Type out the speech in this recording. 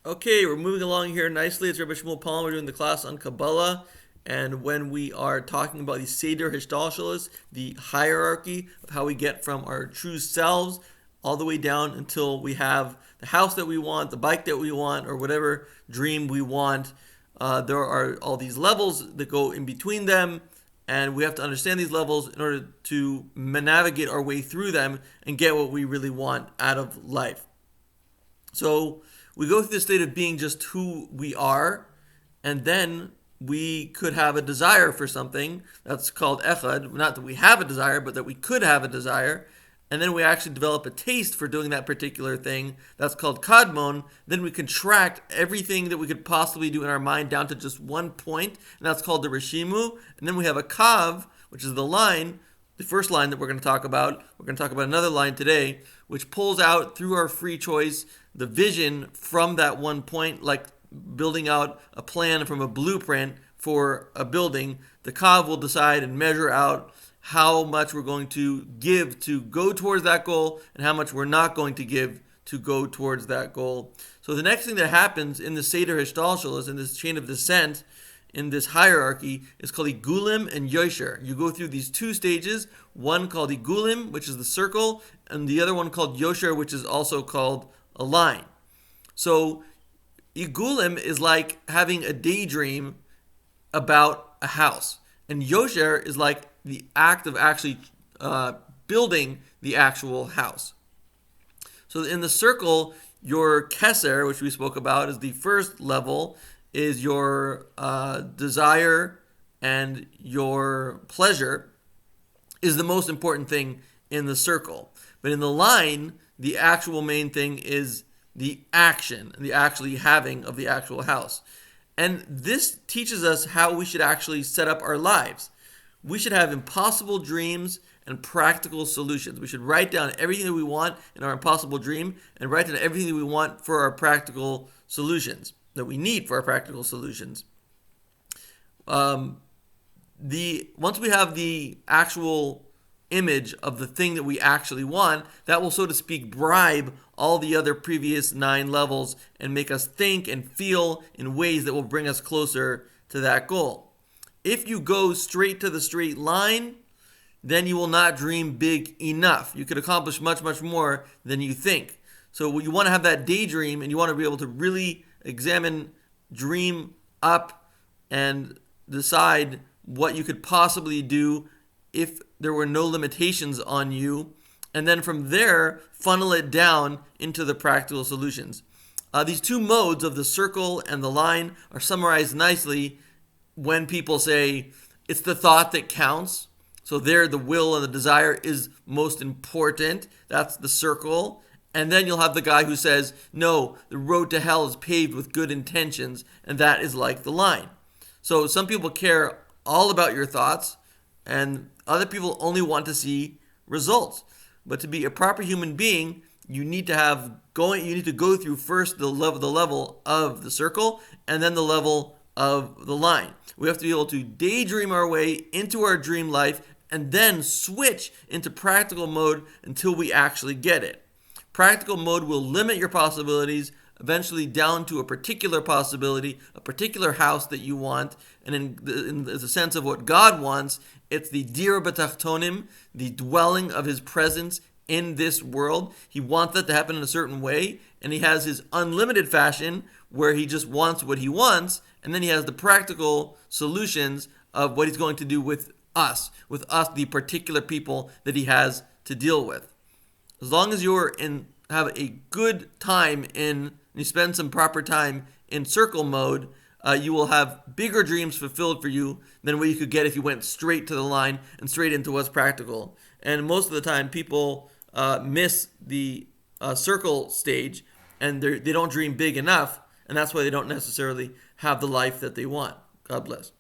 Okay, we're moving along here nicely. It's Rabbi Shmuel Palm. We're doing the class on Kabbalah. And when we are talking about the Seder Hishtalshalos, the hierarchy of how we get from our true selves all the way down until we have the house that we want, the bike that we want, or whatever dream we want, there are all these levels that go in between them. And we have to understand these levels in order to navigate our way through them and get what we really want out of life. So we go through the state of being just who we are, and then we could have a desire for something that's called echad. Not that we have a desire, but that we could have a desire. And then we actually develop a taste for doing that particular thing. That's called kadmon. Then we contract everything that we could possibly do in our mind down to just one point, and that's called the reshimu. And then we have a kav, which is the line, the first line that we're going to talk about. We're going to talk about another line today, which pulls out through our free choice the vision from that one point, like building out a plan from a blueprint for a building. The kav will decide and measure out how much we're going to give to go towards that goal and how much we're not going to give to go towards that goal. So the next thing that happens in the Seder Hishtalshalos, in this chain of descent, in this hierarchy, is called Igulim and Yosher. You go through these two stages, one called Igulim, which is the circle, and the other one called Yosher, which is also called a line. So Igulim is like having a daydream about a house, and Yosher is like the act of actually building the actual house. So in the circle, your keser, which we spoke about, is the first level, is your desire and your pleasure is the most important thing in the circle. But in the line, the actual main thing is the action, the actually having of the actual house. And this teaches us how we should actually set up our lives. We should have impossible dreams and practical solutions. We should write down everything that we want in our impossible dream and write down everything that we want for our practical solutions, that we need for our practical solutions. Once we have the actual image of the thing that we actually want, that will, so to speak, bribe all the other previous 9 levels and make us think and feel in ways that will bring us closer to that goal. If you go straight to the straight line, then you will not dream big enough. You could accomplish much, much more than you think. So you want to have that daydream, and you want to be able to really examine, dream up, and decide what you could possibly do if there were no limitations on you, and then from there, funnel it down into the practical solutions. These two modes of the circle and the line are summarized nicely when people say it's the thought that counts. So there, the will and the desire is most important. That's the circle. And then you'll have the guy who says, no, the road to hell is paved with good intentions, and that is like the line. So some people care all about your thoughts, and other people only want to see results. But to be a proper human being, you need to go through first the level of the circle, and then the level of the line. We have to be able to daydream our way into our dream life and then switch into practical mode until we actually get it. Practical mode will limit your possibilities, eventually down to a particular possibility, a particular house that you want, and in the sense of what God wants, it's the dir b'tachtonim, the dwelling of His presence in this world. He wants that to happen in a certain way, and He has His unlimited fashion where He just wants what He wants, and then He has the practical solutions of what He's going to do with us, the particular people that He has to deal with. As long as have a good time you spend some proper time in circle mode, you will have bigger dreams fulfilled for you than what you could get if you went straight to the line and straight into what's practical. And most of the time, people miss the circle stage, and they don't dream big enough, and that's why they don't necessarily have the life that they want. God bless.